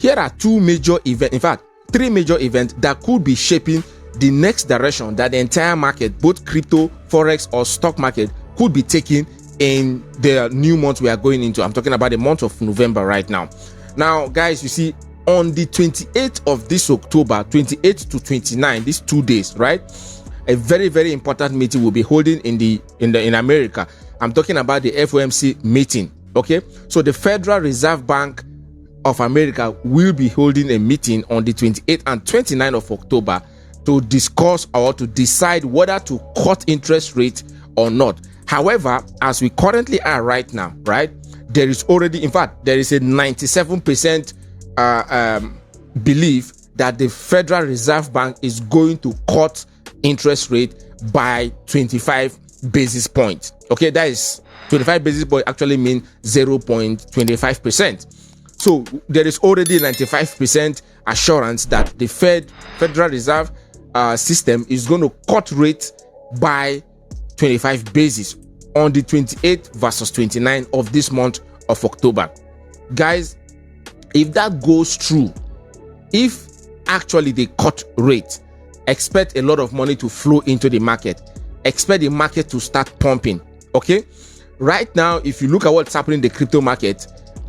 here are two major events, in fact, three major events that could be shaping the next direction that the entire market, both crypto, forex, or stock market, could be taking in the new month we are going into. I'm talking about the month of November right now. Now, guys, you see, on the 28th of this October, 28th to 29, these 2 days, right? A very, very important meeting will be holding in America. I'm talking about the FOMC meeting. Okay, so the Federal Reserve Bank of America will be holding a meeting on the 28th and 29th of October to discuss or to decide whether to cut interest rate or not. However, as we currently are right now, right, there is already, in fact, there is a 97% belief that the Federal Reserve Bank is going to cut interest rate by 25 basis points. Okay, that is 25 basis points actually mean 0.25%. So there is already 95% assurance that the Federal Reserve system is going to cut rate by 25 basis on the 28th versus 29th of this month of October. Guys, if that goes through, if actually they cut rate, expect a lot of money to flow into the market. Expect the market to start pumping. Okay, right now, if you look at what's happening in the crypto market,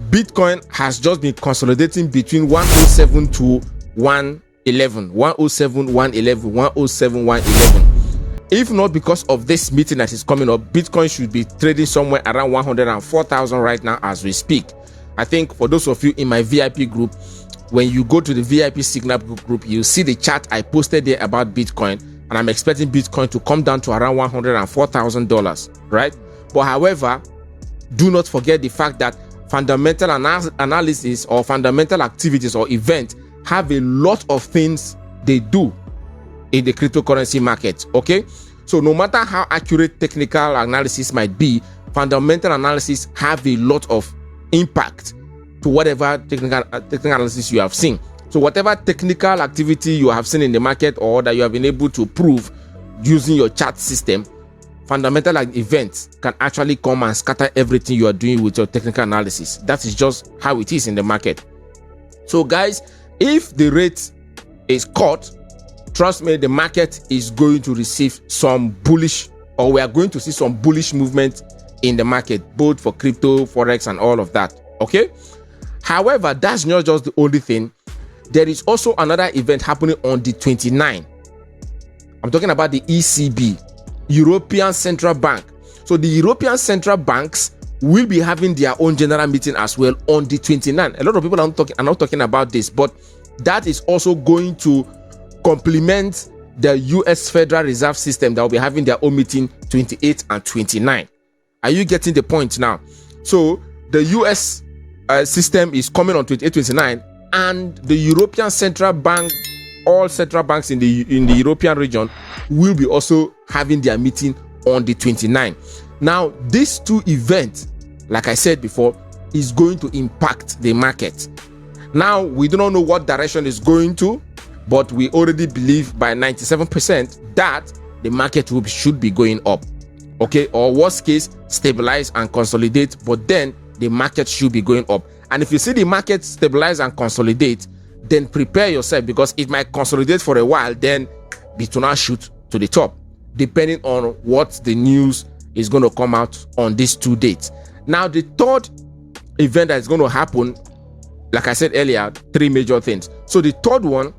Bitcoin has just been consolidating between 107 to 111, 107, 111, 107, 111. If not because of this meeting that is coming up, Bitcoin should be trading somewhere around 104,000 right now as we speak. I think for those of you in my VIP group, when you go to the VIP Signal group, you see the chart I posted there about Bitcoin, and I'm expecting Bitcoin to come down to around $104,000, right? But however, do not forget the fact that fundamental analysis or fundamental activities or events have a lot of things they do in the cryptocurrency market. Okay, so no matter how accurate technical analysis might be, fundamental analysis have a lot of impact to whatever technical analysis you have seen. So whatever technical activity you have seen in the market or that you have been able to prove using your chart system, fundamental events can actually come and scatter everything you are doing with your technical analysis. That is just how it is in the market. So guys, if the rate is cut, trust me, the market is going to receive some bullish, or we are going to see some bullish movement in the market, both for crypto, forex, and all of that. Okay, however, that's not just the only thing. There is also another event happening on the 29th. I'm talking about the ECB, European Central Bank. So the European Central Banks will be having their own general meeting as well on the 29th. A lot of people are not talking about this, but that is also going to complement the US Federal Reserve System that will be having their own meeting 28 and 29. Are you getting the point now? So the US system is coming on 28, 29, and the European Central Bank, all central banks in the European region will be also having their meeting on the 29th. Now, these two events, like I said before, is going to impact the market. Now, we do not know what direction it's going to, but we already believe by 97% that the market should be going up. Okay, or worst case, stabilize and consolidate, but then the market should be going up. And if you see the market stabilize and consolidate, then prepare yourself, because it might consolidate for a while, then it will now shoot to the top, depending on what the news is going to come out on these 2 dates. Now, the third event that is going to happen, like I said earlier, three major things. So the third one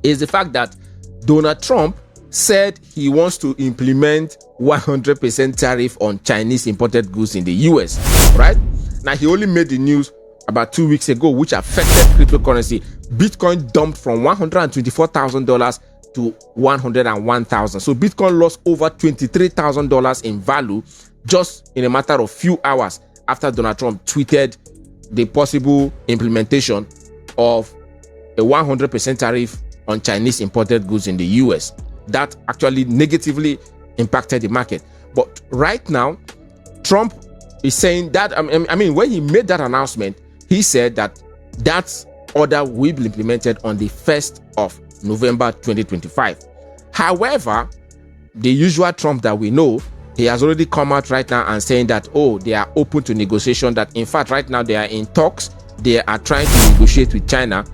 is the fact that Donald Trump said he wants to implement 100% tariff on Chinese imported goods in the US, right? Now, he only made the news about 2 weeks ago, which affected cryptocurrency. Bitcoin dumped from $124,000 to $101,000. So Bitcoin lost over $23,000 in value just in a matter of few hours after Donald Trump tweeted the possible implementation of a 100% tariff on Chinese imported goods in the US. That actually negatively impacted the market. But right now, Trump is saying that, I mean, when he made that announcement, he said that that order will be implemented on the 1st of November 2025. However, the usual Trump that we know, he has already come out right now and saying that, oh, they are open to negotiation, that in fact right now they are in talks they are trying to negotiate with China.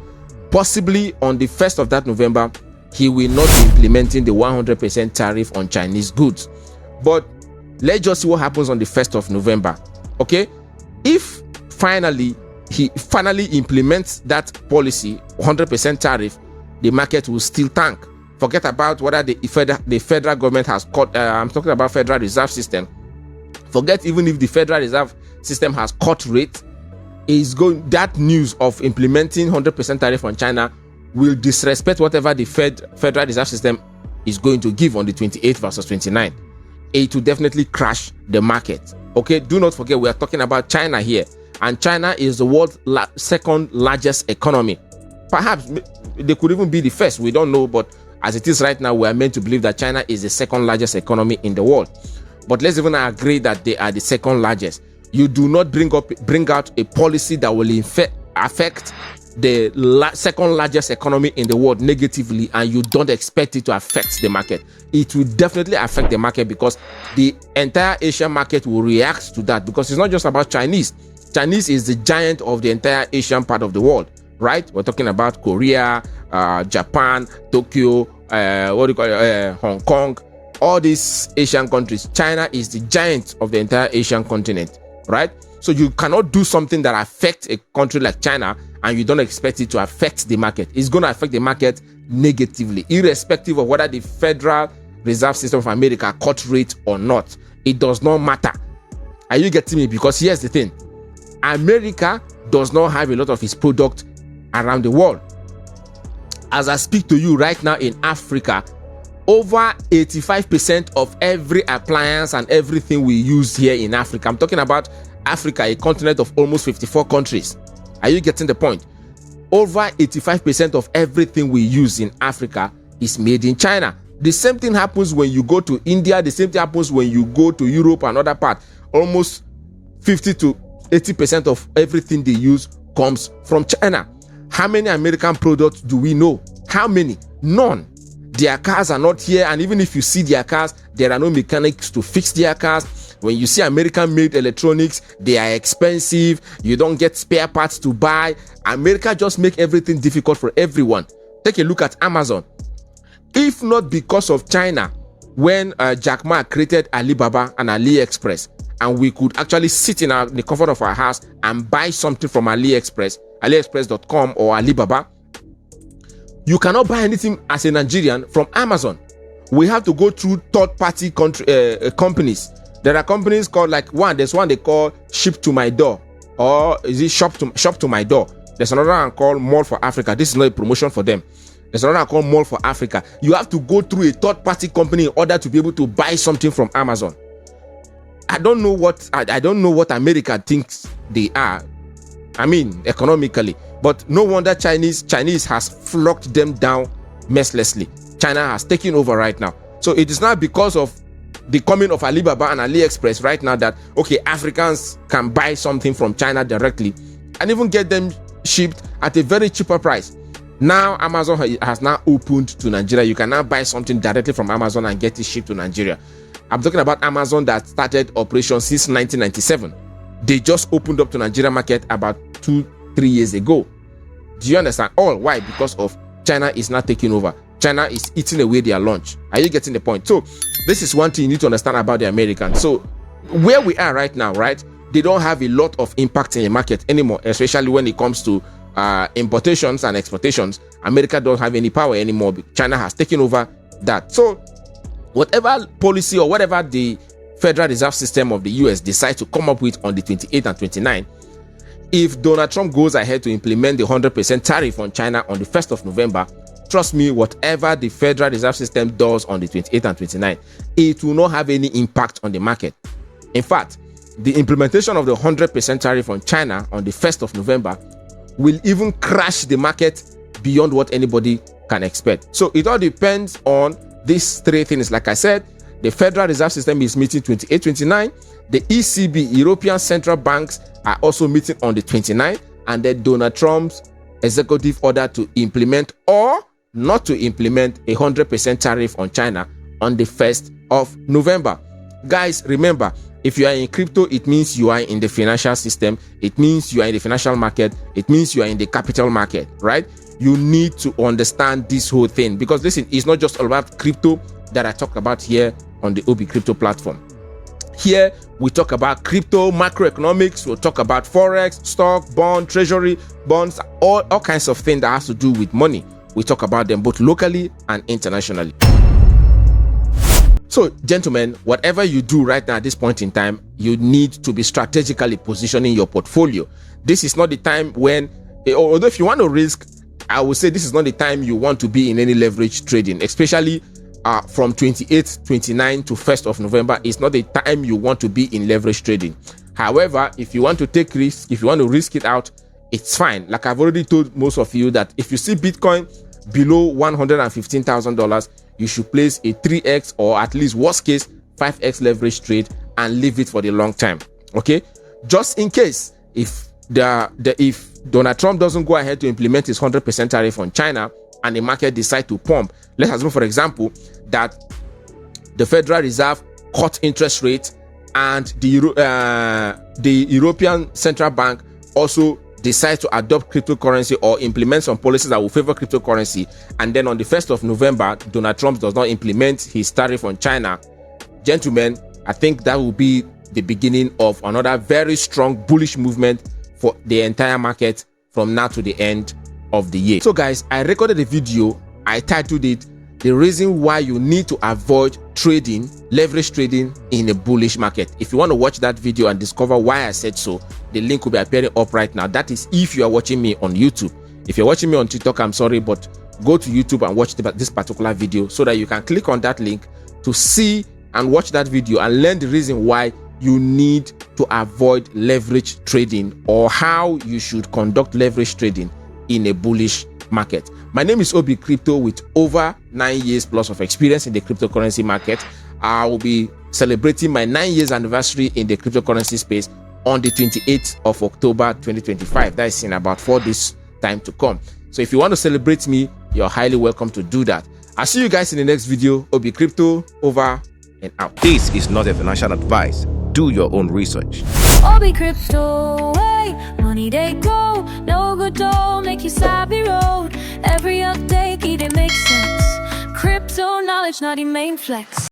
Possibly on the 1st of that November, he will not be implementing the 100% tariff on Chinese goods. But let's just see what happens on the 1st of November. Okay, if finally he implements that policy, 100% tariff, the market will still tank. Forget about whether the federal government has cut. I'm talking about Federal Reserve System. Forget even if the Federal Reserve System has cut rate. That news of implementing 100% tariff on China will disrespect whatever the Federal Reserve System is going to give on the 28th versus 29th. It will definitely crash the market. Okay, do not forget we are talking about China here, and China is the world's second largest economy. Perhaps they could even be the first. We don't know, but as it is right now, we are meant to believe that China is the second largest economy in the world. But let's even agree that they are the second largest. You do not bring out a policy that will affect the second largest economy in the world negatively, and you don't expect it to affect the market. It will definitely affect the market, because the entire Asian market will react to that, because it's not just about Chinese. Chinese is the giant of the entire Asian part of the world, right? We're talking about Korea, Japan, Tokyo, Hong Kong, all these Asian countries. China is the giant of the entire Asian continent, right? So you cannot do something that affects a country like China and you don't expect it to affect the market. It's going to affect the market negatively, irrespective of whether the Federal Reserve System of America cut rate or not. It does not matter. Are you getting me? Because here's the thing. America does not have a lot of its product around the world. As I speak to you right now in Africa, over 85% of every appliance and everything we use here in Africa, I'm talking about Africa, a continent of almost 54 countries. Are you getting the point? Over 85% of everything we use in Africa is made in China. The same thing happens when you go to India. The same thing happens when you go to Europe and other parts. Almost 50 to 80% of everything they use comes from China. How many American products do we know? How many? None. Their cars are not here, and even if you see their cars, there are no mechanics to fix their cars. When you see American-made electronics, they are expensive. You don't get spare parts to buy. America just make everything difficult for everyone. Take a look at Amazon. If not because of China, when Jack Ma created Alibaba and AliExpress, and we could actually sit in the comfort of our house and buy something from AliExpress, aliexpress.com or Alibaba, you cannot buy anything as a Nigerian from Amazon. We have to go through third-party companies. There are companies called, there's one they call Ship to My Door, or is it Shop to My Door? There's another one called Mall for Africa. This is not a promotion for them. There's another one called Mall for Africa. You have to go through a third-party company in order to be able to buy something from Amazon. I don't know what America thinks they are. I mean, economically. But no wonder Chinese has flocked them down mercilessly. China has taken over right now. So it is not because of the coming of Alibaba and AliExpress right now that, okay, Africans can buy something from China directly and even get them shipped at a very cheaper price. Now Amazon has now opened to Nigeria. You can now buy something directly from Amazon and get it shipped to Nigeria. I'm talking about Amazon that started operation since 1997. They just opened up to Nigeria market about 2-3 years ago. Do you understand? All why? Because of China is not taking over. China is eating away their lunch. Are you getting the point? So this is one thing you need to understand about the Americans. So where we are right now, right? They don't have a lot of impact in the market anymore, especially when it comes to importations and exportations. America don't have any power anymore. China has taken over that. So whatever policy or whatever the Federal Reserve System of the US decides to come up with on the 28th and 29th, if Donald Trump goes ahead to implement the 100% tariff on China on the 1st of November, trust me, whatever the Federal Reserve System does on the 28th and 29th, it will not have any impact on the market. In fact, the implementation of the 100% tariff on China on the 1st of November will even crash the market beyond what anybody can expect. So it all depends on these three things. Like I said, the Federal Reserve System is meeting 28-29. The ECB, European Central Banks, are also meeting on the 29th. And then Donald Trump's executive order to implement or not to implement a 100% tariff on China on the 1st of November. Guys, remember, If you are in crypto, it means you are in the financial system. It means you are in the financial market. It means you are in the capital market, right? You need to understand this whole thing, because listen, it's not just all about crypto that I talk about here on the Obicrypto platform. Here, we talk about crypto, macroeconomics, we'll talk about forex, stock, bond, treasury, bonds, all kinds of things that has to do with money. We talk about them both locally and internationally. So, gentlemen, whatever you do right now at this point in time, you need to be strategically positioning your portfolio. This is not the time when, although if you want to risk, I would say this is not the time you want to be in any leverage trading, especially from 28th, 29th to 1st of November. It's not the time you want to be in leverage trading. However, if you want to take risks, if you want to risk it out, it's fine. Like I've already told most of you that if you see Bitcoin below $115,000, you should place a 3x or at least worst case 5x leverage trade and leave it for the long time. Okay, just in case if Donald Trump doesn't go ahead to implement his 100% tariff on China and the market decide to pump. Let's assume, for example, that the Federal Reserve cut interest rates and the European Central Bank also decides to adopt cryptocurrency or implement some policies that will favor cryptocurrency, and then on the 1st of November, Donald Trump does not implement his tariff on China. Gentlemen, I think that will be the beginning of another very strong bullish movement for the entire market from now to the end of the year. So guys, I recorded a video. I titled it "The Reason Why You Need to Avoid Trading, Leverage Trading in a Bullish Market." If you want to watch that video and discover why I said so, the link will be appearing up right now. That is if you are watching me on YouTube. If you're watching me on TikTok, I'm sorry, but go to YouTube and watch this particular video so that you can click on that link to see and watch that video and learn the reason why you need to avoid leverage trading, or how you should conduct leverage trading in a bullish market. My name is Obicrypto with over 9 years plus of experience in the cryptocurrency market. I will be celebrating my 9 years anniversary in the cryptocurrency space on the 28th of October 2025. That is in about 4 days time to come. So if you want to celebrate me, you're highly welcome to do that. I'll see you guys in the next video. Obicrypto, over and out. This is not a financial advice. Do your own research. Obicrypto, way money they go. No good don't make you savvy road. Every update, it makes sense. Crypto knowledge, not your main flex.